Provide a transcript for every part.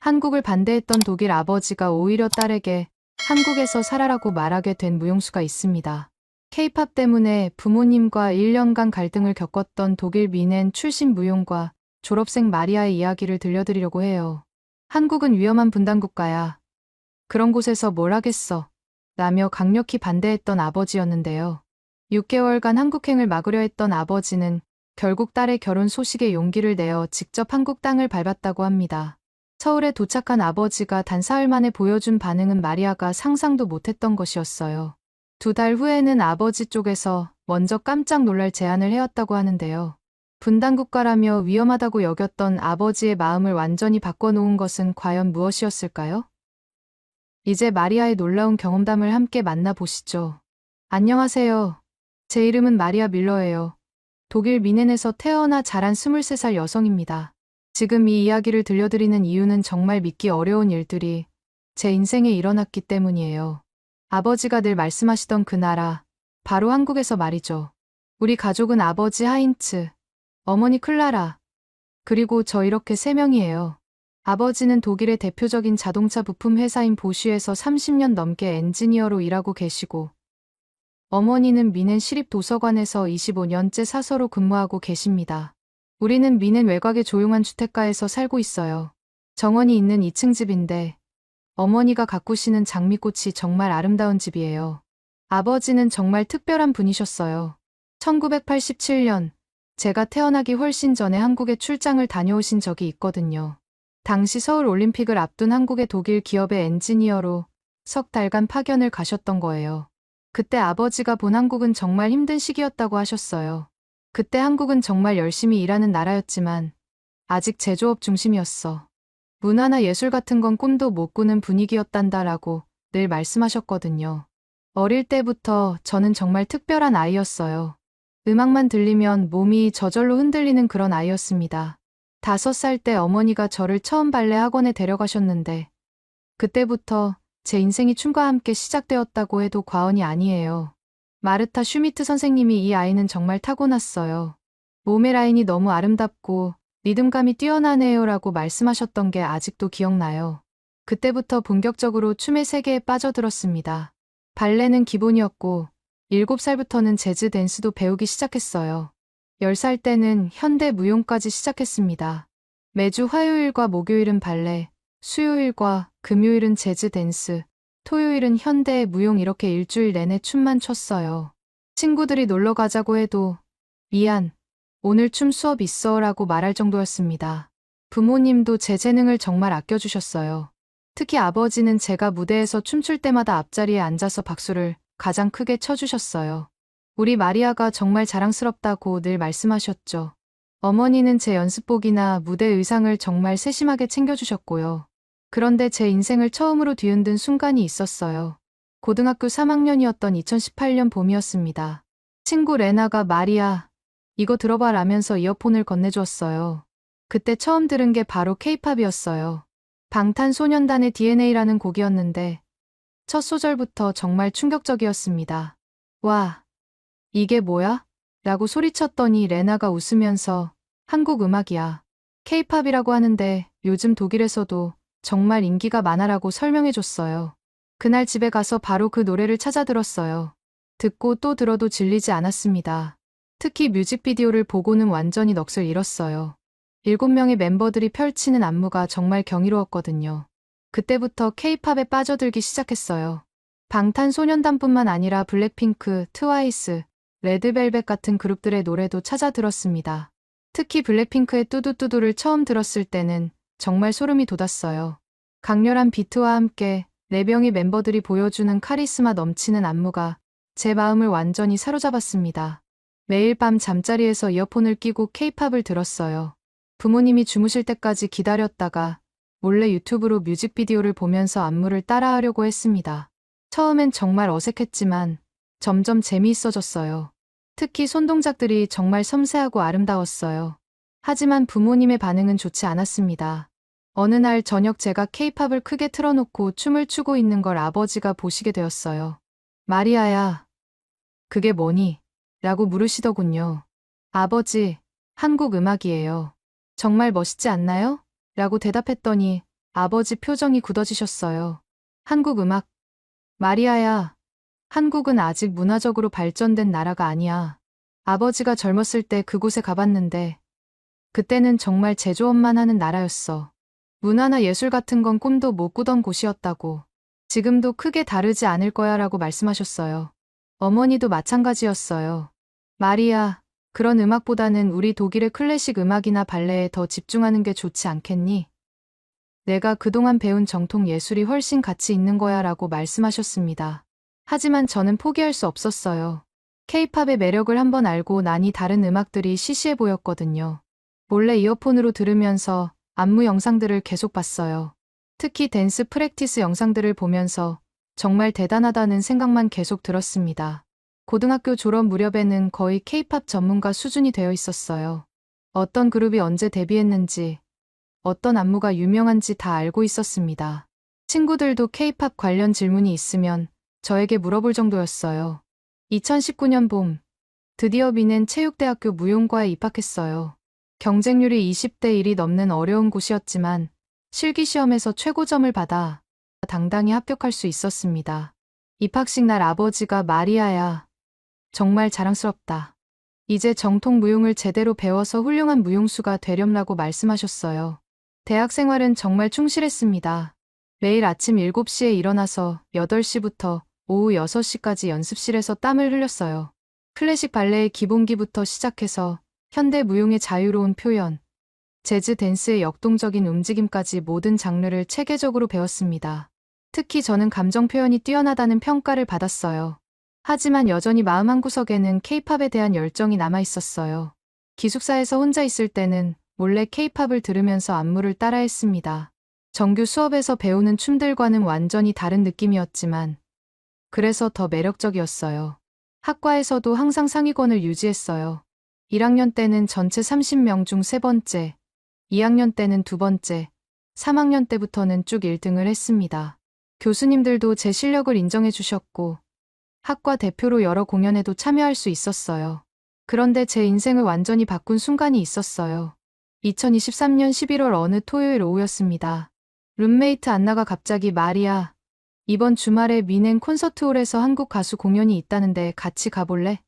한국을 반대했던 독일 아버지가 오히려 딸에게 한국에서 살아라고 말하게 된 무용수가 있습니다. K-팝 때문에 부모님과 1년간 갈등을 겪었던 독일 미넨 출신 무용과 졸업생 마리아의 이야기를 들려드리려고 해요. 한국은 위험한 분단국가야. 그런 곳에서 뭘 하겠어. 라며 강력히 반대했던 아버지였는데요. 6개월간 한국행을 막으려 했던 아버지는 결국 딸의 결혼 소식에 용기를 내어 직접 한국 땅을 밟았다고 합니다. 서울에 도착한 아버지가 단 사흘 만에 보여준 반응은 마리아가 상상도 못했던 것이었어요. 2달 후에는 아버지 쪽에서 먼저 깜짝 놀랄 제안을 해왔다고 하는데요. 분단국가라며 위험하다고 여겼던 아버지의 마음을 완전히 바꿔놓은 것은 과연 무엇이었을까요? 이제 마리아의 놀라운 경험담을 함께 만나보시죠. 안녕하세요. 제 이름은 마리아 밀러예요. 독일 미넨에서 태어나 자란 23살 여성입니다. 지금 이 이야기를 들려드리는 이유는 정말 믿기 어려운 일들이 제 인생에 일어났기 때문이에요. 아버지가 늘 말씀하시던 그 나라, 바로 한국에서 말이죠. 우리 가족은 아버지 하인츠, 어머니 클라라, 그리고 저 이렇게 3명이에요. 아버지는 독일의 대표적인 자동차 부품 회사인 보쉬에서 30년 넘게 엔지니어로 일하고 계시고, 어머니는 미넨 시립도서관에서 25년째 사서로 근무하고 계십니다. 우리는 미넨 외곽의 조용한 주택가에서 살고 있어요. 정원이 있는 2층 집인데 어머니가 가꾸시는 장미꽃이 정말 아름다운 집이에요. 아버지는 정말 특별한 분이셨어요. 1987년 제가 태어나기 훨씬 전에 한국에 출장을 다녀오신 적이 있거든요. 당시 서울 올림픽을 앞둔 한국의 독일 기업의 엔지니어로 석 달간 파견을 가셨던 거예요. 그때 아버지가 본 한국은 정말 힘든 시기였다고 하셨어요. 그때 한국은 정말 열심히 일하는 나라였지만 아직 제조업 중심이었어. 문화나 예술 같은 건 꿈도 못 꾸는 분위기였단다라고 늘 말씀하셨거든요. 어릴 때부터 저는 정말 특별한 아이였어요. 음악만 들리면 몸이 저절로 흔들리는 그런 아이였습니다. 5살 때 어머니가 저를 처음 발레 학원에 데려가셨는데 그때부터 제 인생이 춤과 함께 시작되었다고 해도 과언이 아니에요. 마르타 슈미트 선생님이 이 아이는 정말 타고났어요. 몸의 라인이 너무 아름답고 리듬감이 뛰어나네요 라고 말씀하셨던 게 아직도 기억나요. 그때부터 본격적으로 춤의 세계에 빠져들었습니다. 발레는 기본이었고 7살부터는 재즈 댄스도 배우기 시작했어요. 10살 때는 현대 무용까지 시작했습니다. 매주 화요일과 목요일은 발레, 수요일과 금요일은 재즈 댄스, 토요일은 현대 무용 이렇게 일주일 내내 춤만 췄어요. 친구들이 놀러 가자고 해도 미안, 오늘 춤 수업 있어 라고 말할 정도였습니다. 부모님도 제 재능을 정말 아껴주셨어요. 특히 아버지는 제가 무대에서 춤출 때마다 앞자리에 앉아서 박수를 가장 크게 쳐주셨어요. 우리 마리아가 정말 자랑스럽다고 늘 말씀하셨죠. 어머니는 제 연습복이나 무대 의상을 정말 세심하게 챙겨주셨고요. 그런데 제 인생을 처음으로 뒤흔든 순간이 있었어요. 고등학교 3학년이었던 2018년 봄이었습니다. 친구 레나가 마리아, 이거 들어봐 라면서 이어폰을 건네주었어요. 그때 처음 들은 게 바로 K-팝이었어요. 방탄소년단의 DNA라는 곡이었는데 첫 소절부터 정말 충격적이었습니다. 와, 이게 뭐야? 라고 소리쳤더니 레나가 웃으면서 한국 음악이야. K-팝이라고 하는데 요즘 독일에서도 정말 인기가 많아라고 설명해줬어요. 그날 집에 가서 바로 그 노래를 찾아 들었어요. 듣고 또 들어도 질리지 않았습니다. 특히 뮤직비디오를 보고는 완전히 넋을 잃었어요. 7명의 멤버들이 펼치는 안무가 정말 경이로웠거든요. 그때부터 K-팝에 빠져들기 시작했어요. 방탄소년단뿐만 아니라 블랙핑크, 트와이스, 레드벨벳 같은 그룹들의 노래도 찾아 들었습니다. 특히 블랙핑크의 뚜두뚜두를 처음 들었을 때는 정말 소름이 돋았어요. 강렬한 비트와 함께 4명의 멤버들이 보여주는 카리스마 넘치는 안무가 제 마음을 완전히 사로잡았습니다. 매일 밤 잠자리에서 이어폰을 끼고 K-팝을 들었어요. 부모님이 주무실 때까지 기다렸다가 몰래 유튜브로 뮤직비디오를 보면서 안무를 따라하려고 했습니다. 처음엔 정말 어색했지만 점점 재미있어졌어요. 특히 손동작들이 정말 섬세하고 아름다웠어요. 하지만 부모님의 반응은 좋지 않았습니다. 어느 날 저녁 제가 K-팝을 크게 틀어놓고 춤을 추고 있는 걸 아버지가 보시게 되었어요. 마리아야, 그게 뭐니? 라고 물으시더군요. 아버지, 한국 음악이에요. 정말 멋있지 않나요? 라고 대답했더니 아버지 표정이 굳어지셨어요. 한국 음악. 마리아야, 한국은 아직 문화적으로 발전된 나라가 아니야. 아버지가 젊었을 때 그곳에 가봤는데, 그때는 정말 제조업만 하는 나라였어. 문화나 예술 같은 건 꿈도 못 꾸던 곳이었다고. 지금도 크게 다르지 않을 거야 라고 말씀하셨어요. 어머니도 마찬가지였어요. 마리아, 그런 음악보다는 우리 독일의 클래식 음악이나 발레에 더 집중하는 게 좋지 않겠니? 내가 그동안 배운 정통 예술이 훨씬 가치 있는 거야 라고 말씀하셨습니다. 하지만 저는 포기할 수 없었어요. 케이팝의 매력을 한번 알고 나니 다른 음악들이 시시해 보였거든요. 몰래 이어폰으로 들으면서 안무 영상들을 계속 봤어요. 특히 댄스 프랙티스 영상들을 보면서 정말 대단하다는 생각만 계속 들었습니다. 고등학교 졸업 무렵에는 거의 케이팝 전문가 수준이 되어 있었어요. 어떤 그룹이 언제 데뷔했는지, 어떤 안무가 유명한지 다 알고 있었습니다. 친구들도 케이팝 관련 질문이 있으면 저에게 물어볼 정도였어요. 2019년 봄, 드디어 미넨 체육대학교 무용과에 입학했어요. 경쟁률이 20대 1이 넘는 어려운 곳이었지만 실기시험에서 최고점을 받아 당당히 합격할 수 있었습니다. 입학식 날 아버지가 마리아야, 정말 자랑스럽다. 이제 정통 무용을 제대로 배워서 훌륭한 무용수가 되렴라고 말씀하셨어요. 대학 생활은 정말 충실했습니다. 매일 아침 7시에 일어나서 8시부터 오후 6시까지 연습실에서 땀을 흘렸어요. 클래식 발레의 기본기부터 시작해서 현대 무용의 자유로운 표현, 재즈 댄스의 역동적인 움직임까지 모든 장르를 체계적으로 배웠습니다. 특히 저는 감정 표현이 뛰어나다는 평가를 받았어요. 하지만 여전히 마음 한구석에는 케이팝에 대한 열정이 남아 있었어요. 기숙사에서 혼자 있을 때는 몰래 케이팝을 들으면서 안무를 따라했습니다. 정규 수업에서 배우는 춤들과는 완전히 다른 느낌이었지만 그래서 더 매력적이었어요. 학과에서도 항상 상위권을 유지했어요. 1학년 때는 전체 30명 중 3번째, 2학년 때는 2번째, 3학년 때부터는 쭉 1등을 했습니다. 교수님들도 제 실력을 인정해 주셨고 학과 대표로 여러 공연에도 참여할 수 있었어요. 그런데 제 인생을 완전히 바꾼 순간이 있었어요. 2023년 11월 어느 토요일 오후였습니다. 룸메이트 안나가 갑자기 마리아, 이번 주말에 미넨 콘서트홀에서 한국 가수 공연이 있다는데 같이 가볼래?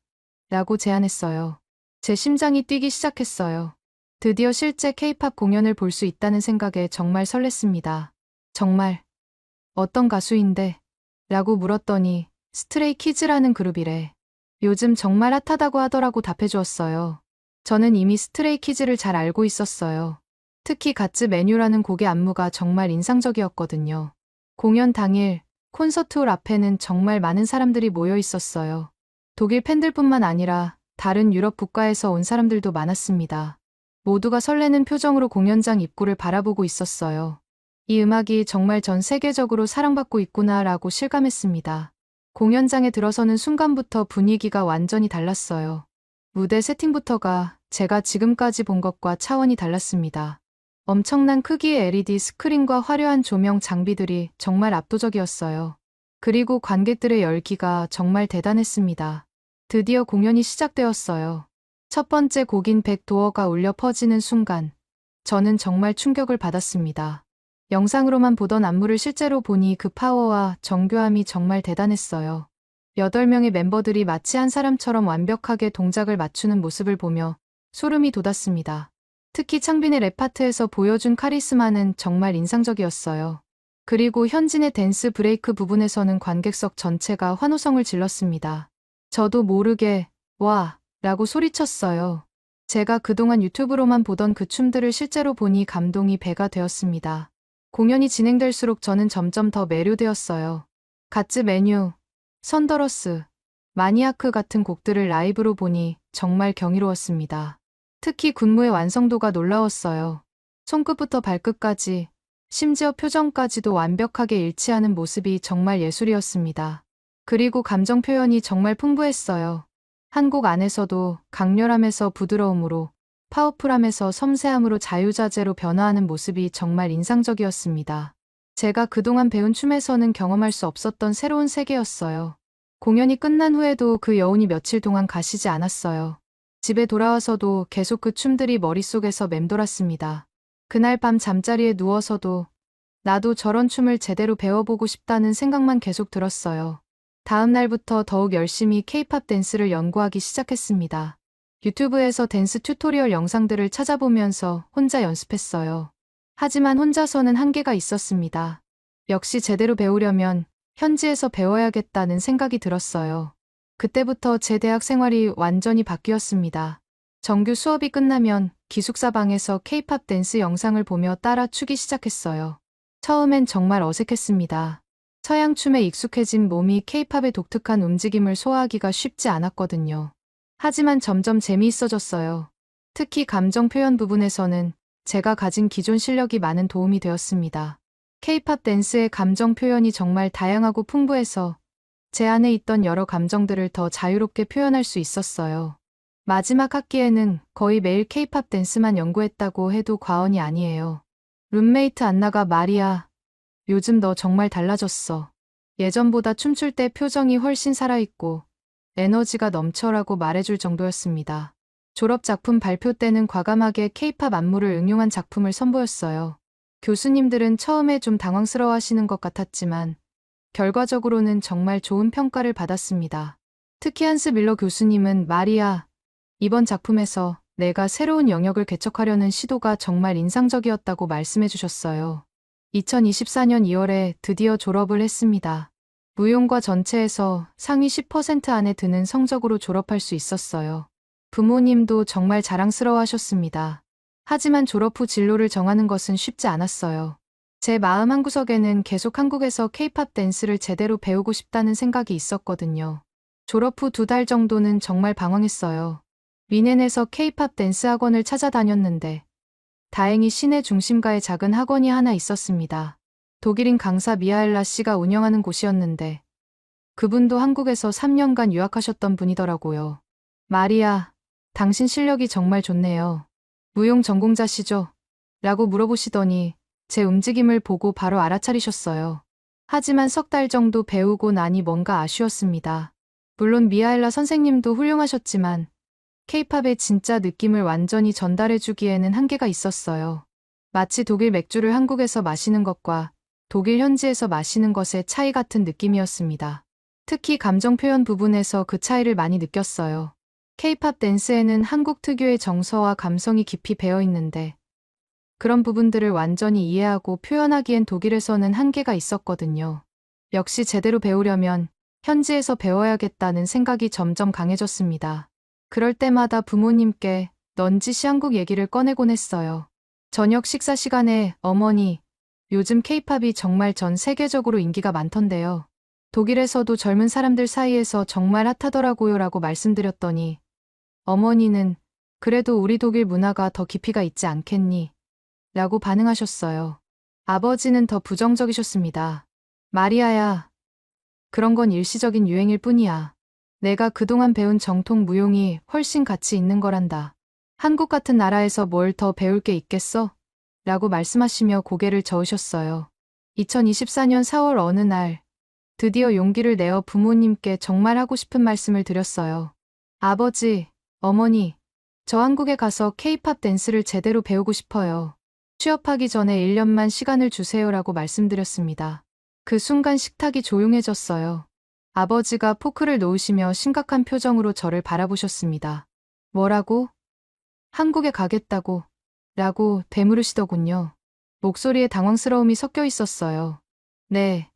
라고 제안했어요. 제 심장이 뛰기 시작했어요. 드디어 실제 케이팝 공연을 볼 수 있다는 생각에 정말 설렜습니다. 정말 어떤 가수인데? 라고 물었더니 스트레이 키즈라는 그룹이래. 요즘 정말 핫하다고 하더라고 답해주었어요. 저는 이미 스트레이 키즈를 잘 알고 있었어요. 특히 갓즈 메뉴라는 곡의 안무가 정말 인상적이었거든요. 공연 당일 콘서트홀 앞에는 정말 많은 사람들이 모여 있었어요. 독일 팬들뿐만 아니라 다른 유럽 국가에서 온 사람들도 많았습니다. 모두가 설레는 표정으로 공연장 입구를 바라보고 있었어요. 이 음악이 정말 전 세계적으로 사랑받고 있구나라고 실감했습니다. 공연장에 들어서는 순간부터 분위기가 완전히 달랐어요. 무대 세팅부터가 제가 지금까지 본 것과 차원이 달랐습니다. 엄청난 크기의 LED 스크린과 화려한 조명 장비들이 정말 압도적이었어요. 그리고 관객들의 열기가 정말 대단했습니다. 드디어 공연이 시작되었어요. 첫 번째 곡인 백도어가 울려 퍼지는 순간, 저는 정말 충격을 받았습니다. 영상으로만 보던 안무를 실제로 보니 그 파워와 정교함이 정말 대단했어요. 8명의 멤버들이 마치 한 사람처럼 완벽하게 동작을 맞추는 모습을 보며 소름이 돋았습니다. 특히 창빈의 랩 파트에서 보여준 카리스마는 정말 인상적이었어요. 그리고 현진의 댄스 브레이크 부분에서는 관객석 전체가 환호성을 질렀습니다. 저도 모르게 와 라고 소리쳤어요. 제가 그동안 유튜브로만 보던 그 춤들을 실제로 보니 감동이 배가 되었습니다. 공연이 진행될수록 저는 점점 더 매료되었어요. 갓즈 메뉴, 선더러스, 마니아크 같은 곡들을 라이브로 보니 정말 경이로웠습니다. 특히 군무의 완성도가 놀라웠어요. 손끝부터 발끝까지, 심지어 표정까지도 완벽하게 일치하는 모습이 정말 예술이었습니다. 그리고 감정 표현이 정말 풍부했어요. 한 곡 안에서도 강렬함에서 부드러움으로, 파워풀함에서 섬세함으로 자유자재로 변화하는 모습이 정말 인상적이었습니다. 제가 그동안 배운 춤에서는 경험할 수 없었던 새로운 세계였어요. 공연이 끝난 후에도 그 여운이 며칠 동안 가시지 않았어요. 집에 돌아와서도 계속 그 춤들이 머릿속에서 맴돌았습니다. 그날 밤 잠자리에 누워서도 나도 저런 춤을 제대로 배워보고 싶다는 생각만 계속 들었어요. 다음 날부터 더욱 열심히 K-팝 댄스를 연구하기 시작했습니다. 유튜브에서 댄스 튜토리얼 영상들을 찾아보면서 혼자 연습했어요. 하지만 혼자서는 한계가 있었습니다. 역시 제대로 배우려면 현지에서 배워야겠다는 생각이 들었어요. 그때부터 제 대학 생활이 완전히 바뀌었습니다. 정규 수업이 끝나면 기숙사방에서 K-팝 댄스 영상을 보며 따라 추기 시작했어요. 처음엔 정말 어색했습니다. 서양 춤에 익숙해진 몸이 K-팝의 독특한 움직임을 소화하기가 쉽지 않았거든요. 하지만 점점 재미있어졌어요. 특히 감정 표현 부분에서는 제가 가진 기존 실력이 많은 도움이 되었습니다. K-팝 댄스의 감정 표현이 정말 다양하고 풍부해서 제 안에 있던 여러 감정들을 더 자유롭게 표현할 수 있었어요. 마지막 학기에는 거의 매일 K-팝 댄스만 연구했다고 해도 과언이 아니에요. 룸메이트 안나가 마리아, 요즘 너 정말 달라졌어. 예전보다 춤출 때 표정이 훨씬 살아있고 에너지가 넘쳐라고 말해줄 정도였습니다. 졸업작품 발표 때는 과감하게 K-팝 안무를 응용한 작품을 선보였어요. 교수님들은 처음에 좀 당황스러워하시는 것 같았지만 결과적으로는 정말 좋은 평가를 받았습니다. 특히 한스 밀러 교수님은 마리아, 이번 작품에서 내가 새로운 영역을 개척하려는 시도가 정말 인상적이었다고 말씀해 주셨어요. 2024년 2월에 드디어 졸업을 했습니다. 무용과 전체에서 상위 10% 안에 드는 성적으로 졸업할 수 있었어요. 부모님도 정말 자랑스러워 하셨습니다. 하지만 졸업 후 진로를 정하는 것은 쉽지 않았어요. 제 마음 한구석에는 계속 한국에서 K-팝 댄스를 제대로 배우고 싶다는 생각이 있었거든요. 졸업 후 2달 정도는 정말 방황했어요. 미넨에서 K-팝 댄스 학원을 찾아다녔는데 다행히 시내 중심가에 작은 학원이 하나 있었습니다. 독일인 강사 미하엘라 씨가 운영하는 곳이었는데 그분도 한국에서 3년간 유학하셨던 분이더라고요. 마리아, 당신 실력이 정말 좋네요. 무용 전공자시죠? 라고 물어보시더니 제 움직임을 보고 바로 알아차리셨어요. 하지만 3달 정도 배우고 나니 뭔가 아쉬웠습니다. 물론 미하엘라 선생님도 훌륭하셨지만 K-팝의 진짜 느낌을 완전히 전달해주기에는 한계가 있었어요. 마치 독일 맥주를 한국에서 마시는 것과 독일 현지에서 마시는 것의 차이 같은 느낌이었습니다. 특히 감정 표현 부분에서 그 차이를 많이 느꼈어요. K-팝 댄스에는 한국 특유의 정서와 감성이 깊이 배어 있는데 그런 부분들을 완전히 이해하고 표현하기엔 독일에서는 한계가 있었거든요. 역시 제대로 배우려면 현지에서 배워야겠다는 생각이 점점 강해졌습니다. 그럴 때마다 부모님께 넌지시 한국 얘기를 꺼내곤 했어요. 저녁 식사 시간에 어머니, 요즘 K-팝이 정말 전 세계적으로 인기가 많던데요. 독일에서도 젊은 사람들 사이에서 정말 핫하더라고요 라고 말씀드렸더니 어머니는 그래도 우리 독일 문화가 더 깊이가 있지 않겠니? 라고 반응하셨어요. 아버지는 더 부정적이셨습니다. 마리아야, 그런 건 일시적인 유행일 뿐이야. 내가 그동안 배운 정통 무용이 훨씬 가치 있는 거란다. 한국 같은 나라에서 뭘 더 배울 게 있겠어? 라고 말씀하시며 고개를 저으셨어요. 2024년 4월 어느 날 드디어 용기를 내어 부모님께 정말 하고 싶은 말씀을 드렸어요. 아버지, 어머니, 저 한국에 가서 K-팝 댄스를 제대로 배우고 싶어요. 취업하기 전에 1년만 시간을 주세요라고 말씀드렸습니다. 그 순간 식탁이 조용해졌어요. 아버지가 포크를 놓으시며 심각한 표정으로 저를 바라보셨습니다. 뭐라고? 한국에 가겠다고? 라고 되물으시더군요. 목소리에 당황스러움이 섞여 있었어요. 네.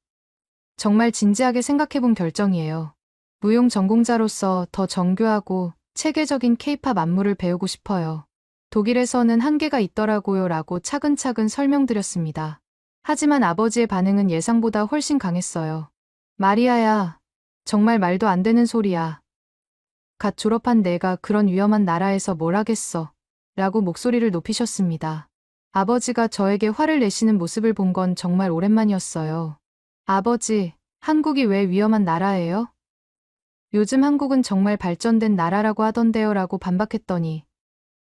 정말 진지하게 생각해본 결정이에요. 무용 전공자로서 더 정교하고 체계적인 K-팝 안무를 배우고 싶어요. 독일에서는 한계가 있더라고요 라고 차근차근 설명드렸습니다. 하지만 아버지의 반응은 예상보다 훨씬 강했어요. 마리아야, 정말 말도 안 되는 소리야. 갓 졸업한 내가 그런 위험한 나라에서 뭘 하겠어. 라고 목소리를 높이셨습니다. 아버지가 저에게 화를 내시는 모습을 본 건 정말 오랜만이었어요. 아버지, 한국이 왜 위험한 나라예요? 요즘 한국은 정말 발전된 나라라고 하던데요 라고 반박했더니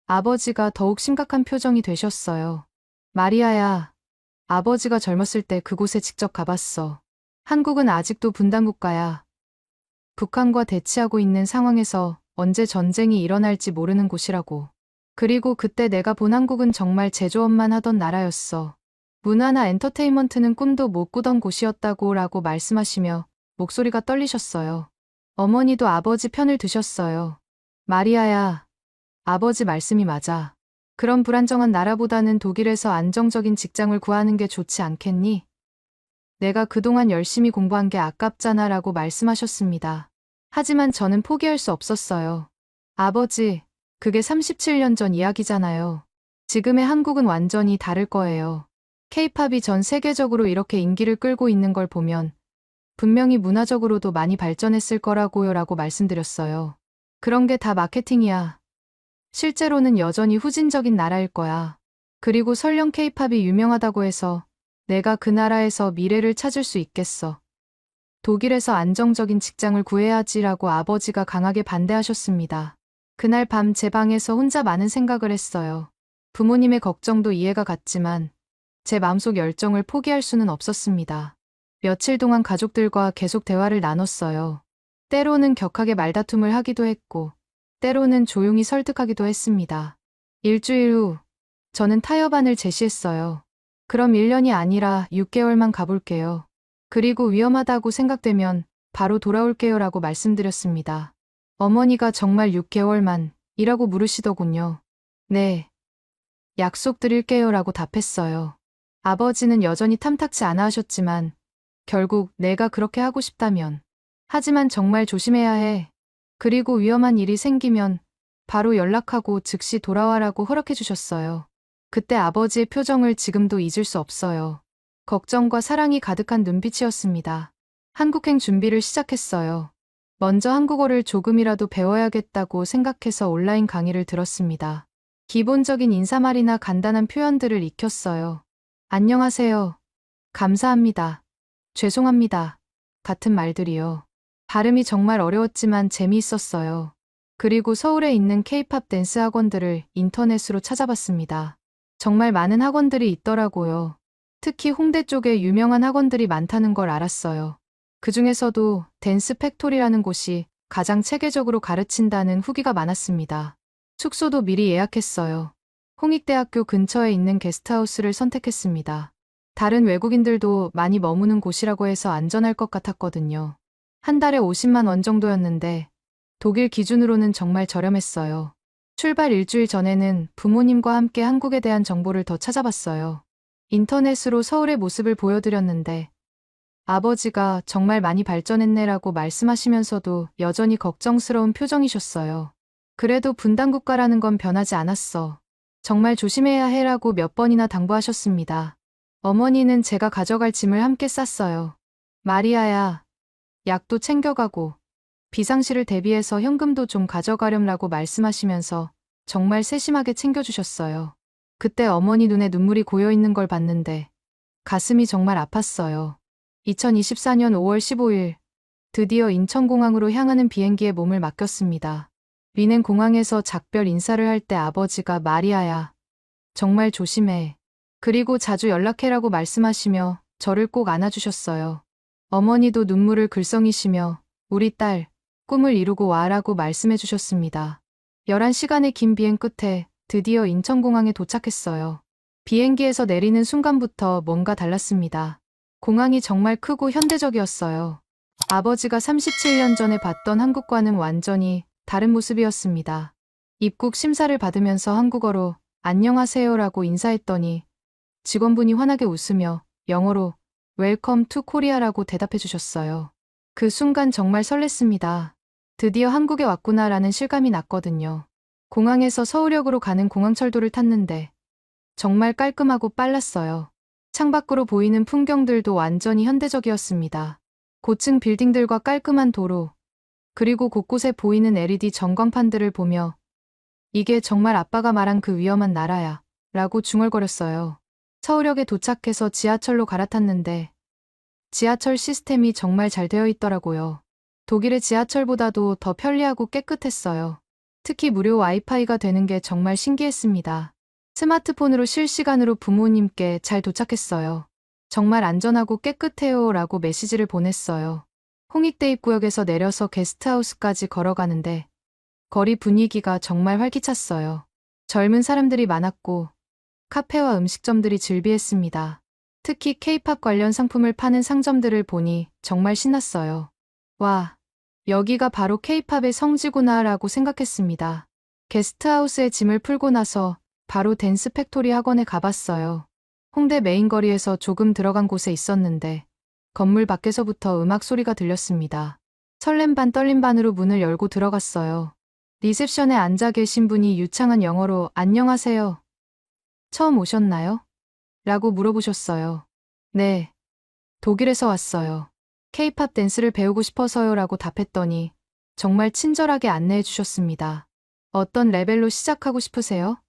아버지가 더욱 심각한 표정이 되셨어요. 마리아야, 아버지가 젊었을 때 그곳에 직접 가봤어. 한국은 아직도 분단국가야. 북한과 대치하고 있는 상황에서 언제 전쟁이 일어날지 모르는 곳이라고. 그리고 그때 내가 본 한국은 정말 제조업만 하던 나라였어. 문화나 엔터테인먼트는 꿈도 못 꾸던 곳이었다고 라고 말씀하시며 목소리가 떨리셨어요. 어머니도 아버지 편을 드셨어요. 마리아야, 아버지 말씀이 맞아. 그런 불안정한 나라보다는 독일에서 안정적인 직장을 구하는 게 좋지 않겠니? 내가 그동안 열심히 공부한 게 아깝잖아 라고 말씀하셨습니다. 하지만 저는 포기할 수 없었어요. 아버지, 그게 37년 전 이야기잖아요. 지금의 한국은 완전히 다를 거예요. 케이팝이 전 세계적으로 이렇게 인기를 끌고 있는 걸 보면 분명히 문화적으로도 많이 발전했을 거라고요 라고 말씀드렸어요. 그런 게 다 마케팅이야. 실제로는 여전히 후진적인 나라일 거야. 그리고 설령 케이팝이 유명하다고 해서 내가 그 나라에서 미래를 찾을 수 있겠어. 독일에서 안정적인 직장을 구해야지라고 아버지가 강하게 반대하셨습니다. 그날 밤 제 방에서 혼자 많은 생각을 했어요. 부모님의 걱정도 이해가 갔지만 제 마음속 열정을 포기할 수는 없었습니다. 며칠 동안 가족들과 계속 대화를 나눴어요. 때로는 격하게 말다툼을 하기도 했고, 때로는 조용히 설득하기도 했습니다. 일주일 후, 저는 타협안을 제시했어요. 그럼 1년이 아니라 6개월만 가볼게요. 그리고 위험하다고 생각되면 바로 돌아올게요 라고 말씀드렸습니다. 어머니가 정말 6개월만 이라고 물으시더군요. 네, 약속드릴게요 라고 답했어요. 아버지는 여전히 탐탁치 않아 하셨지만 결국 내가 그렇게 하고 싶다면 하지만 정말 조심해야 해. 그리고 위험한 일이 생기면 바로 연락하고 즉시 돌아와라고 허락해 주셨어요. 그때 아버지의 표정을 지금도 잊을 수 없어요. 걱정과 사랑이 가득한 눈빛이었습니다. 한국행 준비를 시작했어요. 먼저 한국어를 조금이라도 배워야겠다고 생각해서 온라인 강의를 들었습니다. 기본적인 인사말이나 간단한 표현들을 익혔어요. 안녕하세요. 감사합니다. 죄송합니다. 같은 말들이요. 발음이 정말 어려웠지만 재미있었어요. 그리고 서울에 있는 K-팝 댄스 학원들을 인터넷으로 찾아봤습니다. 정말 많은 학원들이 있더라고요. 특히 홍대 쪽에 유명한 학원들이 많다는 걸 알았어요. 그 중에서도 댄스 팩토리라는 곳이 가장 체계적으로 가르친다는 후기가 많았습니다. 숙소도 미리 예약했어요. 홍익대학교 근처에 있는 게스트하우스를 선택했습니다. 다른 외국인들도 많이 머무는 곳이라고 해서 안전할 것 같았거든요. 한 달에 50만 원 정도였는데 독일 기준으로는 정말 저렴했어요. 출발 일주일 전에는 부모님과 함께 한국에 대한 정보를 더 찾아봤어요. 인터넷으로 서울의 모습을 보여드렸는데 아버지가 정말 많이 발전했네라고 말씀하시면서도 여전히 걱정스러운 표정이셨어요. 그래도 분단국가라는 건 변하지 않았어. 정말 조심해야 해라고 몇 번이나 당부하셨습니다. 어머니는 제가 가져갈 짐을 함께 쌌어요. 마리아야, 약도 챙겨가고 비상시를 대비해서 현금도 좀 가져가렴라고 말씀하시면서 정말 세심하게 챙겨주셨어요. 그때 어머니 눈에 눈물이 고여있는 걸 봤는데 가슴이 정말 아팠어요. 2024년 5월 15일 드디어 인천공항으로 향하는 비행기에 몸을 맡겼습니다. 미넨 공항에서 작별 인사를 할 때 아버지가 마리아야, 정말 조심해. 그리고 자주 연락해라고 말씀하시며 저를 꼭 안아주셨어요. 어머니도 눈물을 글썽이시며 우리 딸, 꿈을 이루고 와라고 말씀해 주셨습니다. 11시간의 긴 비행 끝에 드디어 인천공항에 도착했어요. 비행기에서 내리는 순간부터 뭔가 달랐습니다. 공항이 정말 크고 현대적이었어요. 아버지가 37년 전에 봤던 한국과는 완전히 다른 모습이었습니다. 입국 심사를 받으면서 한국어로 안녕하세요라고 인사했더니 직원분이 환하게 웃으며 영어로 웰컴 투 코리아라고 대답해 주셨어요. 그 순간 정말 설렜습니다. 드디어 한국에 왔구나라는 실감이 났거든요. 공항에서 서울역으로 가는 공항철도를 탔는데 정말 깔끔하고 빨랐어요. 창밖으로 보이는 풍경들도 완전히 현대적이었습니다. 고층 빌딩들과 깔끔한 도로, 그리고 곳곳에 보이는 LED 전광판들을 보며 이게 정말 아빠가 말한 그 위험한 나라야 라고 중얼거렸어요. 서울역에 도착해서 지하철로 갈아탔는데 지하철 시스템이 정말 잘 되어 있더라고요. 독일의 지하철보다도 더 편리하고 깨끗했어요. 특히 무료 와이파이가 되는 게 정말 신기했습니다. 스마트폰으로 실시간으로 부모님께 잘 도착했어요. 정말 안전하고 깨끗해요 라고 메시지를 보냈어요. 홍익대 입구역에서 내려서 게스트하우스까지 걸어가는데 거리 분위기가 정말 활기찼어요. 젊은 사람들이 많았고 카페와 음식점들이 즐비했습니다. 특히 K-팝 관련 상품을 파는 상점들을 보니 정말 신났어요. 와, 여기가 바로 K-팝의 성지구나라고 생각했습니다. 게스트하우스에 짐을 풀고 나서 바로 댄스 팩토리 학원에 가봤어요. 홍대 메인거리에서 조금 들어간 곳에 있었는데 건물 밖에서부터 음악 소리가 들렸습니다. 설렘 반 떨림 반으로 문을 열고 들어갔어요. 리셉션에 앉아 계신 분이 유창한 영어로 안녕하세요. 처음 오셨나요? 라고 물어보셨어요. 네, 독일에서 왔어요. K-팝 댄스를 배우고 싶어서요 라고 답했더니 정말 친절하게 안내해 주셨습니다. 어떤 레벨로 시작하고 싶으세요?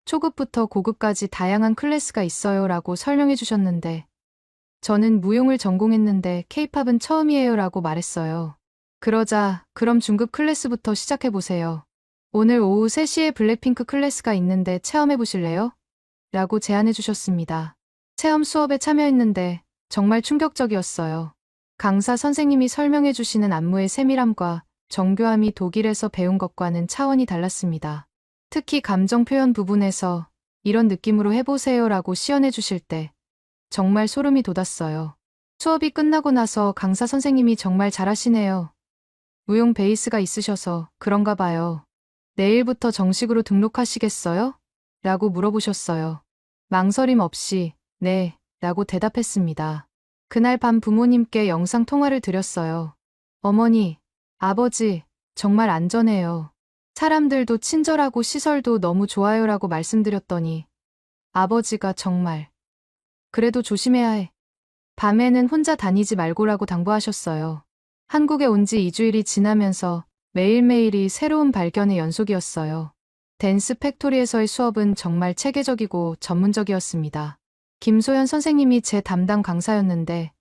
초급부터 고급까지 다양한 클래스가 있어요 라고 설명해 주셨는데 저는 무용을 전공했는데 K-팝은 처음이에요 라고 말했어요. 그러자 그럼 중급 클래스부터 시작해 보세요. 오늘 오후 3시에 블랙핑크 클래스가 있는데 체험해 보실래요? 라고 제안해 주셨습니다. 체험 수업에 참여했는데 정말 충격적이었어요. 강사 선생님이 설명해 주시는 안무의 세밀함과 정교함이 독일에서 배운 것과는 차원이 달랐습니다. 특히 감정 표현 부분에서 이런 느낌으로 해보세요 라고 시연해 주실 때 정말 소름이 돋았어요. 수업이 끝나고 나서 강사 선생님이 정말 잘하시네요. 무용 베이스가 있으셔서 그런가 봐요. 내일부터 정식으로 등록하시겠어요? 라고 물어보셨어요. 망설임 없이 네, 라고 대답했습니다. 그날 밤 부모님께 영상 통화를 드렸어요. 어머니, 아버지, 정말 안전해요. 사람들도 친절하고 시설도 너무 좋아요라고 말씀드렸더니 아버지가 정말 그래도 조심해야 해. 밤에는 혼자 다니지 말고라고 당부하셨어요. 한국에 온 지 2주일이 지나면서 매일매일이 새로운 발견의 연속이었어요. 댄스 팩토리에서의 수업은 정말 체계적이고 전문적이었습니다. 김소연 선생님이 제 담당 강사였는데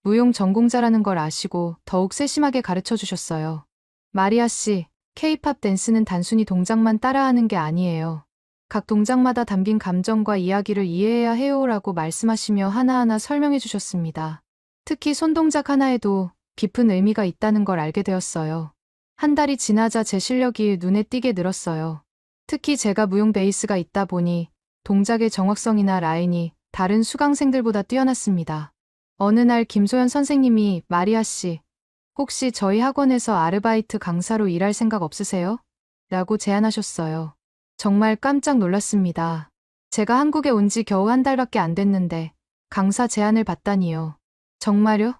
무용 전공자라는 걸 아시고 더욱 세심하게 가르쳐 주셨어요. 마리아 씨, K-팝 댄스는 단순히 동작만 따라하는 게 아니에요. 각 동작마다 담긴 감정과 이야기를 이해해야 해요라고 말씀하시며 하나하나 설명해 주셨습니다. 특히 손동작 하나에도 깊은 의미가 있다는 걸 알게 되었어요. 한 달이 지나자 제 실력이 눈에 띄게 늘었어요. 특히 제가 무용 베이스가 있다 보니 동작의 정확성이나 라인이 다른 수강생들보다 뛰어났습니다. 어느 날 김소연 선생님이 마리아 씨, 혹시 저희 학원에서 아르바이트 강사로 일할 생각 없으세요? 라고 제안하셨어요. 정말 깜짝 놀랐습니다. 제가 한국에 온 지 겨우 한 달밖에 안 됐는데 강사 제안을 받다니요. 정말요?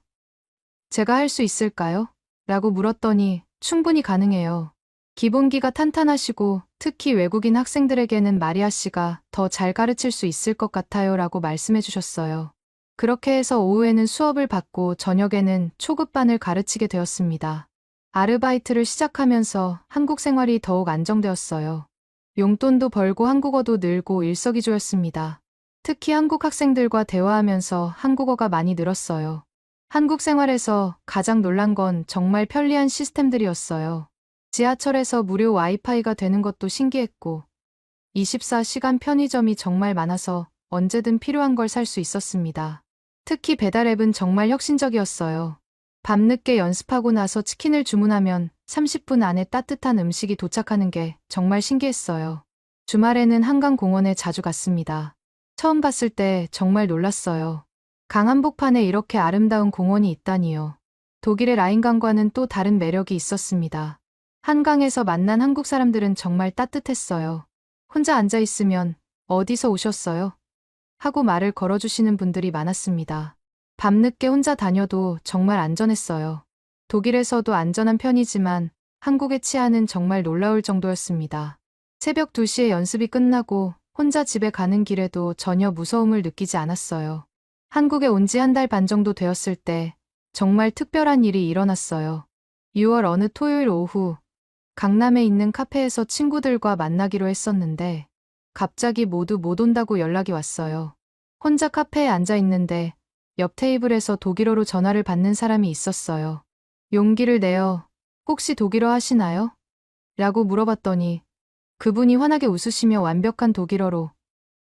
제가 할 수 있을까요? 라고 물었더니 충분히 가능해요. 기본기가 탄탄하시고 특히 외국인 학생들에게는 마리아 씨가 더 잘 가르칠 수 있을 것 같아요 라고 말씀해 주셨어요. 그렇게 해서 오후에는 수업을 받고 저녁에는 초급반을 가르치게 되었습니다. 아르바이트를 시작하면서 한국 생활이 더욱 안정되었어요. 용돈도 벌고 한국어도 늘고 일석이조였습니다. 특히 한국 학생들과 대화하면서 한국어가 많이 늘었어요. 한국 생활에서 가장 놀란 건 정말 편리한 시스템들이었어요. 지하철에서 무료 와이파이가 되는 것도 신기했고 24시간 편의점이 정말 많아서 언제든 필요한 걸 살 수 있었습니다. 특히 배달 앱은 정말 혁신적이었어요. 밤늦게 연습하고 나서 치킨을 주문하면 30분 안에 따뜻한 음식이 도착하는 게 정말 신기했어요. 주말에는 한강공원에 자주 갔습니다. 처음 봤을 때 정말 놀랐어요. 강 한복판에 이렇게 아름다운 공원이 있다니요. 독일의 라인강과는 또 다른 매력이 있었습니다. 한강에서 만난 한국 사람들은 정말 따뜻했어요. 혼자 앉아 있으면 어디서 오셨어요? 하고 말을 걸어주시는 분들이 많았습니다. 밤늦게 혼자 다녀도 정말 안전했어요. 독일에서도 안전한 편이지만 한국의 치안은 정말 놀라울 정도였습니다. 새벽 2시에 연습이 끝나고 혼자 집에 가는 길에도 전혀 무서움을 느끼지 않았어요. 한국에 온 지 한 달 반 정도 되었을 때 정말 특별한 일이 일어났어요. 6월 어느 토요일 오후 강남에 있는 카페에서 친구들과 만나기로 했었는데 갑자기 모두 못 온다고 연락이 왔어요. 혼자 카페에 앉아 있는데 옆 테이블에서 독일어로 전화를 받는 사람이 있었어요. 용기를 내어 혹시 독일어 하시나요? 라고 물어봤더니 그분이 환하게 웃으시며 완벽한 독일어로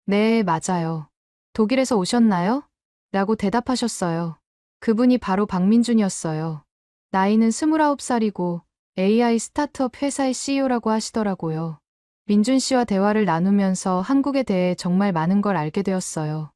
네, 맞아요. 독일에서 오셨나요? 라고 대답하셨어요. 그분이 바로 박민준이었어요. 나이는 29살이고 AI 스타트업 회사의 CEO라고 하시더라고요. 민준 씨와 대화를 나누면서 한국에 대해 정말 많은 걸 알게 되었어요.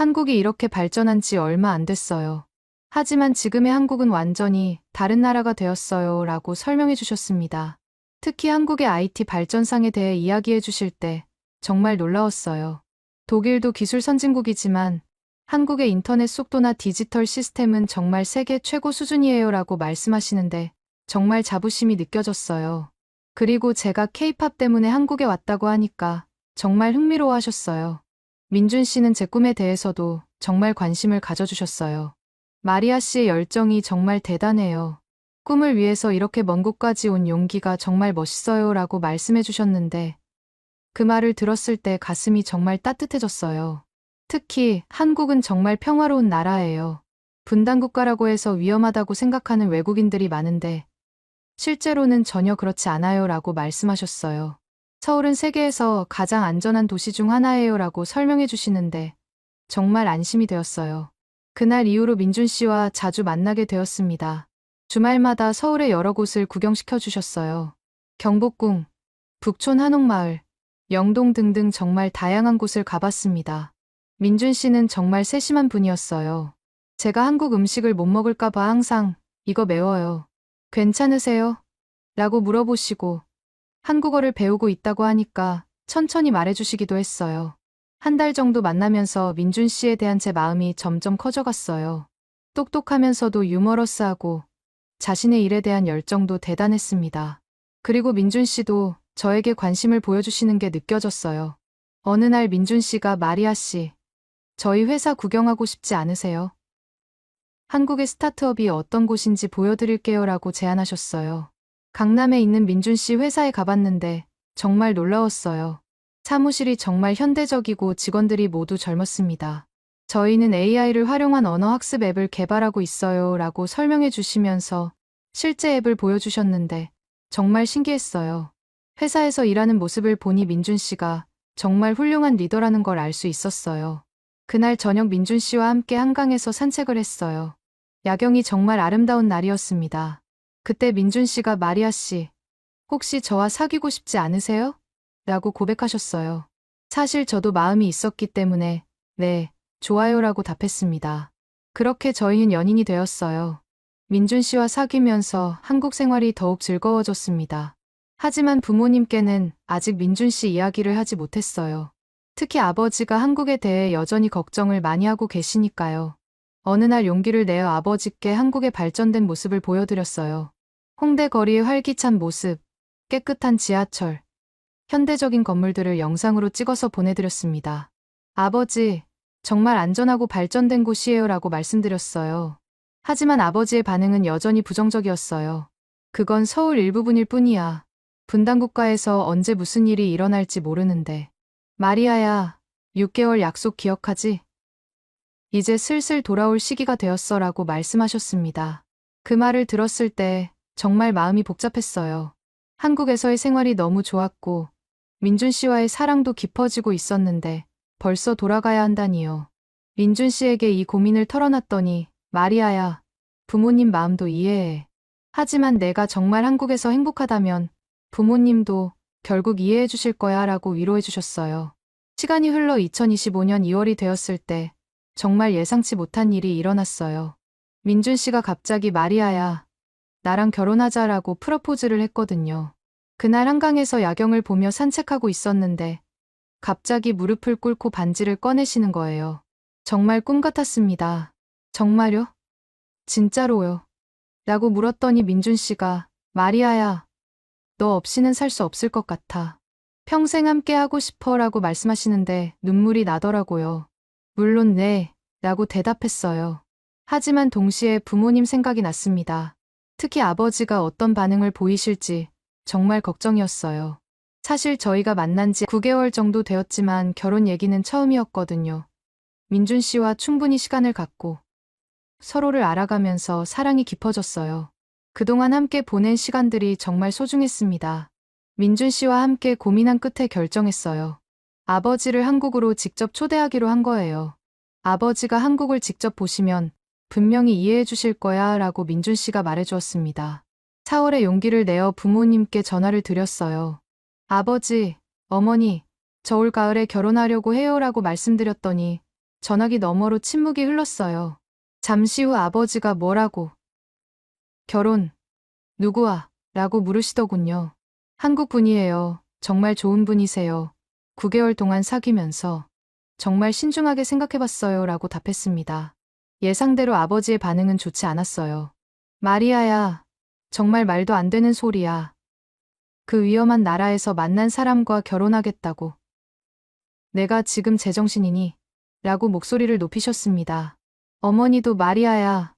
한국이 이렇게 발전한 지 얼마 안 됐어요. 하지만 지금의 한국은 완전히 다른 나라가 되었어요 라고 설명해 주셨습니다. 특히 한국의 IT 발전상에 대해 이야기해 주실 때 정말 놀라웠어요. 독일도 기술 선진국이지만 한국의 인터넷 속도나 디지털 시스템은 정말 세계 최고 수준이에요 라고 말씀하시는데 정말 자부심이 느껴졌어요. 그리고 제가 K-팝 때문에 한국에 왔다고 하니까 정말 흥미로워 하셨어요. 민준 씨는 제 꿈에 대해서도 정말 관심을 가져주셨어요. 마리아 씨의 열정이 정말 대단해요. 꿈을 위해서 이렇게 먼 곳까지 온 용기가 정말 멋있어요 라고 말씀해 주셨는데 그 말을 들었을 때 가슴이 정말 따뜻해졌어요. 특히 한국은 정말 평화로운 나라예요. 분단국가라고 해서 위험하다고 생각하는 외국인들이 많은데 실제로는 전혀 그렇지 않아요 라고 말씀하셨어요. 서울은 세계에서 가장 안전한 도시 중 하나예요 라고 설명해 주시는데 정말 안심이 되었어요. 그날 이후로 민준 씨와 자주 만나게 되었습니다. 주말마다 서울의 여러 곳을 구경시켜 주셨어요. 경복궁, 북촌 한옥마을, 영동 등등 정말 다양한 곳을 가봤습니다. 민준 씨는 정말 세심한 분이었어요. 제가 한국 음식을 못 먹을까봐 항상 이거 매워요. 괜찮으세요? 라고 물어보시고 한국어를 배우고 있다고 하니까 천천히 말해주시기도 했어요. 한 달 정도 만나면서 민준 씨에 대한 제 마음이 점점 커져갔어요. 똑똑하면서도 유머러스하고 자신의 일에 대한 열정도 대단했습니다. 그리고 민준 씨도 저에게 관심을 보여주시는 게 느껴졌어요. 어느 날 민준 씨가 마리아 씨, 저희 회사 구경하고 싶지 않으세요? 한국의 스타트업이 어떤 곳인지 보여드릴게요 라고 제안하셨어요. 강남에 있는 민준 씨 회사에 가봤는데 정말 놀라웠어요. 사무실이 정말 현대적이고 직원들이 모두 젊었습니다. 저희는 AI를 활용한 언어 학습 앱을 개발하고 있어요 라고 설명해 주시면서 실제 앱을 보여주셨는데 정말 신기했어요. 회사에서 일하는 모습을 보니 민준 씨가 정말 훌륭한 리더라는 걸 알 수 있었어요. 그날 저녁 민준 씨와 함께 한강에서 산책을 했어요. 야경이 정말 아름다운 날이었습니다. 그때 민준 씨가 마리아 씨, 혹시 저와 사귀고 싶지 않으세요? 라고 고백하셨어요. 사실 저도 마음이 있었기 때문에 네, 좋아요 라고 답했습니다. 그렇게 저희는 연인이 되었어요. 민준 씨와 사귀면서 한국 생활이 더욱 즐거워졌습니다. 하지만 부모님께는 아직 민준 씨 이야기를 하지 못했어요. 특히 아버지가 한국에 대해 여전히 걱정을 많이 하고 계시니까요. 어느 날 용기를 내어 아버지께 한국의 발전된 모습을 보여드렸어요. 홍대 거리의 활기찬 모습, 깨끗한 지하철, 현대적인 건물들을 영상으로 찍어서 보내드렸습니다. 아버지, 정말 안전하고 발전된 곳이에요 라고 말씀드렸어요. 하지만 아버지의 반응은 여전히 부정적이었어요. 그건 서울 일부분일 뿐이야. 분단국가에서 언제 무슨 일이 일어날지 모르는데. 마리아야, 6개월 약속 기억하지? 이제 슬슬 돌아올 시기가 되었어 라고 말씀하셨습니다. 그 말을 들었을 때 정말 마음이 복잡했어요. 한국에서의 생활이 너무 좋았고 민준 씨와의 사랑도 깊어지고 있었는데 벌써 돌아가야 한다니요. 민준 씨에게 이 고민을 털어놨더니 마리아야, 부모님 마음도 이해해. 하지만 내가 정말 한국에서 행복하다면 부모님도 결국 이해해 주실 거야 라고 위로해 주셨어요. 시간이 흘러 2025년 2월이 되었을 때 정말 예상치 못한 일이 일어났어요. 민준 씨가 갑자기 마리아야, 나랑 결혼하자라고 프러포즈를 했거든요. 그날 한강에서 야경을 보며 산책하고 있었는데 갑자기 무릎을 꿇고 반지를 꺼내시는 거예요. 정말 꿈 같았습니다. 정말요? 진짜로요? 라고 물었더니 민준 씨가 마리아야, 너 없이는 살 수 없을 것 같아. 평생 함께 하고 싶어 라고 말씀하시는데 눈물이 나더라고요. 물론 네, 라고 대답했어요. 하지만 동시에 부모님 생각이 났습니다. 특히 아버지가 어떤 반응을 보이실지 정말 걱정이었어요. 사실 저희가 만난 지 9개월 정도 되었지만 결혼 얘기는 처음이었거든요. 민준 씨와 충분히 시간을 갖고 서로를 알아가면서 사랑이 깊어졌어요. 그동안 함께 보낸 시간들이 정말 소중했습니다. 민준 씨와 함께 고민한 끝에 결정했어요. 아버지를 한국으로 직접 초대하기로 한 거예요. 아버지가 한국을 직접 보시면 분명히 이해해 주실 거야 라고 민준 씨가 말해주었습니다. 4월에 용기를 내어 부모님께 전화를 드렸어요. 아버지, 어머니, 저 올 가을에 결혼하려고 해요 라고 말씀드렸더니 전화기 너머로 침묵이 흘렀어요. 잠시 후 아버지가 뭐라고? 결혼, 누구와? 라고 물으시더군요. 한국 분이에요. 정말 좋은 분이세요. 9개월 동안 사귀면서 정말 신중하게 생각해봤어요. 라고 답했습니다. 예상대로 아버지의 반응은 좋지 않았어요. 마리아야, 정말 말도 안 되는 소리야. 그 위험한 나라에서 만난 사람과 결혼하겠다고. 내가 지금 제정신이니? 라고 목소리를 높이셨습니다. 어머니도 마리아야,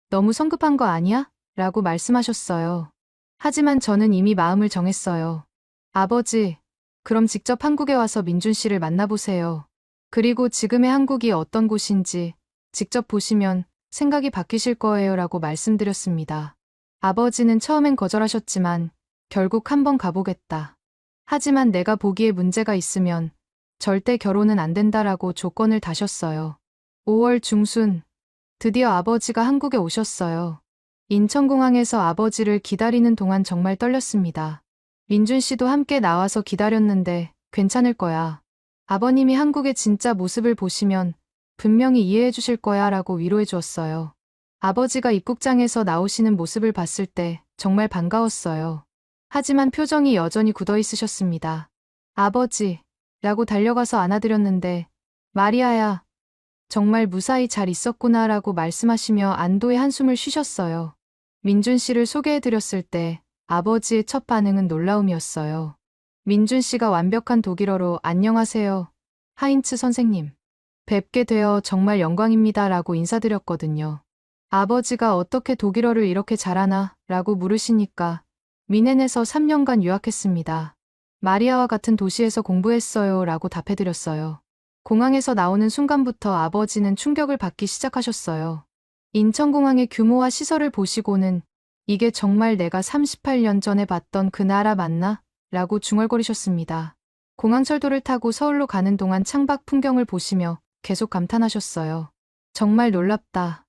너무 성급한 거 아니야? 라고 말씀하셨어요. 하지만 저는 이미 마음을 정했어요. 아버지, 그럼 직접 한국에 와서 민준 씨를 만나보세요. 그리고 지금의 한국이 어떤 곳인지 직접 보시면 생각이 바뀌실 거예요. 라고 말씀드렸습니다. 아버지는 처음엔 거절하셨지만 결국 한번 가보겠다. 하지만 내가 보기에 문제가 있으면 절대 결혼은 안 된다라고 조건을 다셨어요. 5월 중순, 드디어 아버지가 한국에 오셨어요. 인천공항에서 아버지를 기다리는 동안 정말 떨렸습니다. 민준 씨도 함께 나와서 기다렸는데 괜찮을 거야. 아버님이 한국의 진짜 모습을 보시면 분명히 이해해 주실 거야 라고 위로해 주었어요. 아버지가 입국장에서 나오시는 모습을 봤을 때 정말 반가웠어요. 하지만 표정이 여전히 굳어 있으셨습니다. 아버지, 라고 달려가서 안아드렸는데, 마리아야, 정말 무사히 잘 있었구나 라고 말씀하시며 안도의 한숨을 쉬셨어요. 민준 씨를 소개해드렸을 때 아버지의 첫 반응은 놀라움이었어요. 민준 씨가 완벽한 독일어로 안녕하세요, 하인츠 선생님. 뵙게 되어 정말 영광입니다 라고 인사드렸거든요. 아버지가 어떻게 독일어를 이렇게 잘하나 라고 물으시니까 미넨에서 3년간 유학했습니다. 마리아와 같은 도시에서 공부했어요 라고 답해드렸어요. 공항에서 나오는 순간부터 아버지는 충격을 받기 시작하셨어요. 인천공항의 규모와 시설을 보시고는 이게 정말 내가 38년 전에 봤던 그 나라 맞나? 라고 중얼거리셨습니다. 공항철도를 타고 서울로 가는 동안 창밖 풍경을 보시며 계속 감탄하셨어요. 정말 놀랍다.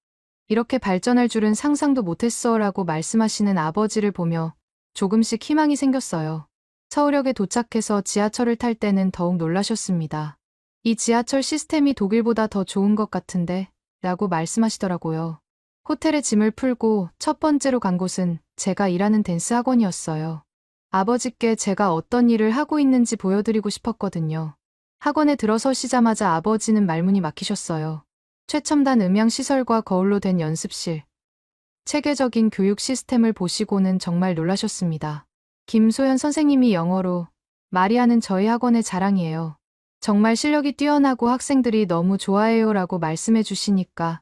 이렇게 발전할 줄은 상상도 못했어 라고 말씀하시는 아버지를 보며 조금씩 희망이 생겼어요. 서울역에 도착해서 지하철을 탈 때는 더욱 놀라셨습니다. 이 지하철 시스템이 독일보다 더 좋은 것 같은데 라고 말씀하시더라고요. 호텔에 짐을 풀고 첫 번째로 간 곳은 제가 일하는 댄스 학원이었어요. 아버지께 제가 어떤 일을 하고 있는지 보여드리고 싶었거든요. 학원에 들어서시자마자 아버지는 말문이 막히셨어요. 최첨단 음향시설과 거울로 된 연습실, 체계적인 교육 시스템을 보시고는 정말 놀라셨습니다. 김소연 선생님이 영어로 마리아는 저희 학원의 자랑이에요. 정말 실력이 뛰어나고 학생들이 너무 좋아해요 라고 말씀해 주시니까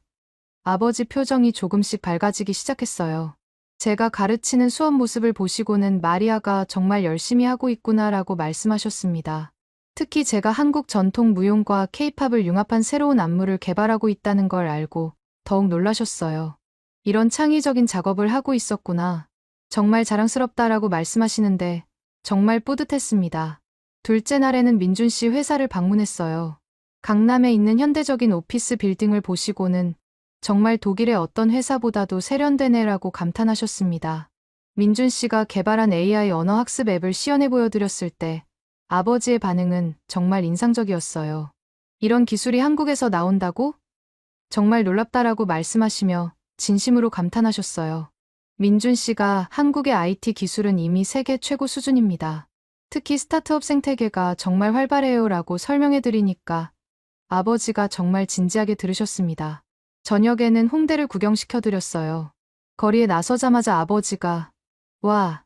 아버지 표정이 조금씩 밝아지기 시작했어요. 제가 가르치는 수업 모습을 보시고는 마리아가 정말 열심히 하고 있구나 라고 말씀하셨습니다. 특히 제가 한국 전통 무용과 케이팝을 융합한 새로운 안무를 개발하고 있다는 걸 알고 더욱 놀라셨어요. 이런 창의적인 작업을 하고 있었구나. 정말 자랑스럽다라고 말씀하시는데 정말 뿌듯했습니다. 둘째 날에는 민준 씨 회사를 방문했어요. 강남에 있는 현대적인 오피스 빌딩을 보시고는 정말 독일의 어떤 회사보다도 세련되네라고 감탄하셨습니다. 민준 씨가 개발한 AI 언어 학습 앱을 시연해 보여드렸을 때 아버지의 반응은 정말 인상적이었어요. 이런 기술이 한국에서 나온다고? 정말 놀랍다라고 말씀하시며 진심으로 감탄하셨어요. 민준 씨가 한국의 IT 기술은 이미 세계 최고 수준입니다. 특히 스타트업 생태계가 정말 활발해요 라고 설명해 드리니까 아버지가 정말 진지하게 들으셨습니다. 저녁에는 홍대를 구경시켜 드렸어요. 거리에 나서자마자 아버지가 와,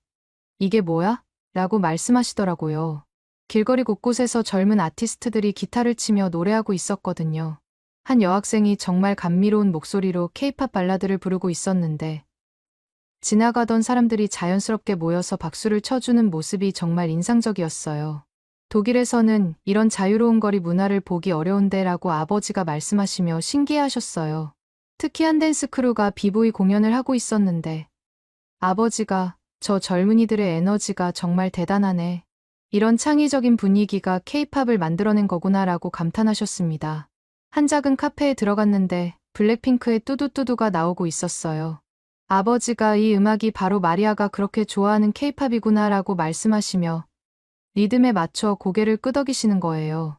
이게 뭐야? 라고 말씀하시더라고요. 길거리 곳곳에서 젊은 아티스트들이 기타를 치며 노래하고 있었거든요. 한 여학생이 정말 감미로운 목소리로 케이팝 발라드를 부르고 있었는데 지나가던 사람들이 자연스럽게 모여서 박수를 쳐주는 모습이 정말 인상적이었어요. 독일에서는 이런 자유로운 거리 문화를 보기 어려운데 라고 아버지가 말씀하시며 신기해하셨어요. 특히 한 댄스 크루가 비보이 공연을 하고 있었는데 아버지가 저 젊은이들의 에너지가 정말 대단하네. 이런 창의적인 분위기가 케이팝을 만들어낸 거구나 라고 감탄하셨습니다. 한 작은 카페에 들어갔는데 블랙핑크의 뚜두뚜두가 나오고 있었어요. 아버지가 이 음악이 바로 마리아가 그렇게 좋아하는 케이팝이구나 라고 말씀하시며 리듬에 맞춰 고개를 끄덕이시는 거예요.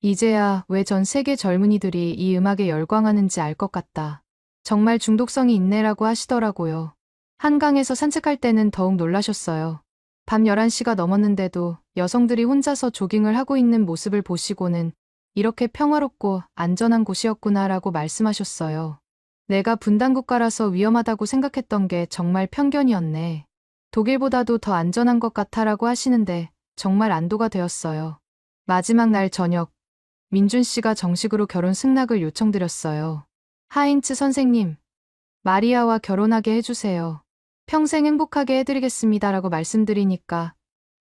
이제야 왜 전 세계 젊은이들이 이 음악에 열광하는지 알 것 같다. 정말 중독성이 있네라고 하시더라고요. 한강에서 산책할 때는 더욱 놀라셨어요. 밤 11시가 넘었는데도 여성들이 혼자서 조깅을 하고 있는 모습을 보시고는 이렇게 평화롭고 안전한 곳이었구나라고 말씀하셨어요. 내가 분단국가라서 위험하다고 생각했던 게 정말 편견이었네. 독일보다도 더 안전한 것 같아라고 하시는데 정말 안도가 되었어요. 마지막 날 저녁, 민준 씨가 정식으로 결혼 승낙을 요청드렸어요. 하인츠 선생님, 마리아와 결혼하게 해주세요. 평생 행복하게 해드리겠습니다라고 말씀드리니까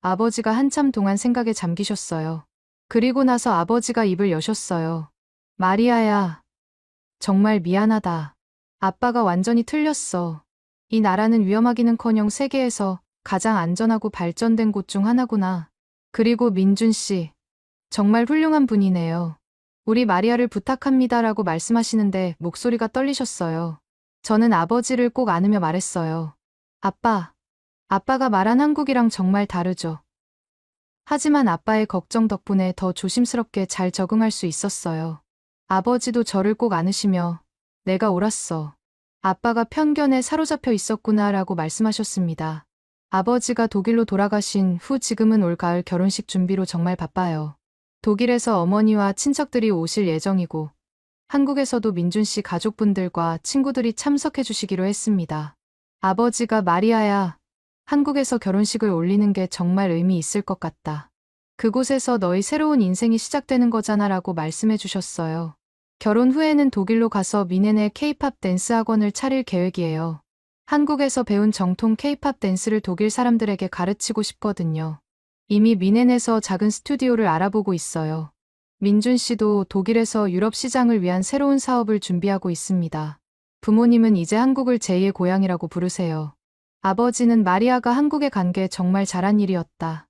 아버지가 한참 동안 생각에 잠기셨어요. 그리고 나서 아버지가 입을 여셨어요. 마리아야, 정말 미안하다. 아빠가 완전히 틀렸어. 이 나라는 위험하기는커녕 세계에서 가장 안전하고 발전된 곳 중 하나구나. 그리고 민준 씨, 정말 훌륭한 분이네요. 우리 마리아를 부탁합니다라고 말씀하시는데 목소리가 떨리셨어요. 저는 아버지를 꼭 안으며 말했어요. 아빠가 말한 한국이랑 정말 다르죠. 하지만 아빠의 걱정 덕분에 더 조심스럽게 잘 적응할 수 있었어요. 아버지도 저를 꼭 안으시며 내가 옳았어. 아빠가 편견에 사로잡혀 있었구나라고 말씀하셨습니다. 아버지가 독일로 돌아가신 후 지금은 올가을 결혼식 준비로 정말 바빠요. 독일에서 어머니와 친척들이 오실 예정이고 한국에서도 민준 씨 가족분들과 친구들이 참석해 주시기로 했습니다. 아버지가 마리아야, 한국에서 결혼식을 올리는 게 정말 의미 있을 것 같다. 그곳에서 너희 새로운 인생이 시작되는 거잖아라고 말씀해 주셨어요. 결혼 후에는 독일로 가서 미넨의 K-팝 댄스 학원을 차릴 계획이에요. 한국에서 배운 정통 K-팝 댄스를 독일 사람들에게 가르치고 싶거든요. 이미 미넨에서 작은 스튜디오를 알아보고 있어요. 민준 씨도 독일에서 유럽 시장을 위한 새로운 사업을 준비하고 있습니다. 부모님은 이제 한국을 제2의 고향이라고 부르세요. 아버지는 마리아가 한국에 간 게 정말 잘한 일이었다.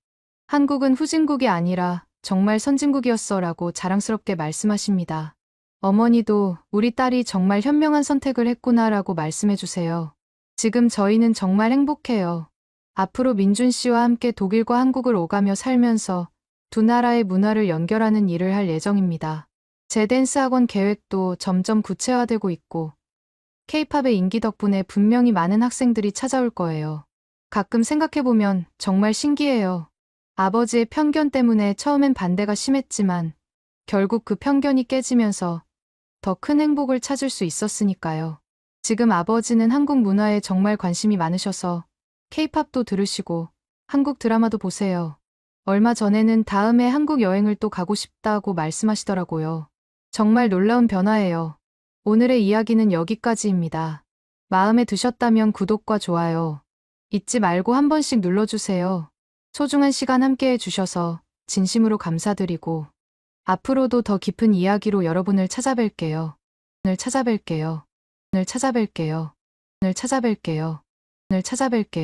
한국은 후진국이 아니라 정말 선진국이었어라고 자랑스럽게 말씀하십니다. 어머니도 우리 딸이 정말 현명한 선택을 했구나라고 말씀해 주세요. 지금 저희는 정말 행복해요. 앞으로 민준 씨와 함께 독일과 한국을 오가며 살면서 두 나라의 문화를 연결하는 일을 할 예정입니다. 제 댄스 학원 계획도 점점 구체화되고 있고 K-팝의 인기 덕분에 분명히 많은 학생들이 찾아올 거예요. 가끔 생각해보면 정말 신기해요. 아버지의 편견 때문에 처음엔 반대가 심했지만 결국 그 편견이 깨지면서 더 큰 행복을 찾을 수 있었으니까요. 지금 아버지는 한국 문화에 정말 관심이 많으셔서 K-팝도 들으시고 한국 드라마도 보세요. 얼마 전에는 다음에 한국 여행을 또 가고 싶다고 말씀하시더라고요. 정말 놀라운 변화예요. 오늘의 이야기는 여기까지입니다. 마음에 드셨다면 구독과 좋아요 잊지 말고 한 번씩 눌러주세요. 소중한 시간 함께 해주셔서 진심으로 감사드리고 앞으로도 더 깊은 이야기로 여러분을 찾아뵐게요. 오늘 찾아뵐게요. 오늘 찾아뵐게요. 오늘 찾아뵐게요. 오늘 찾아뵐게요.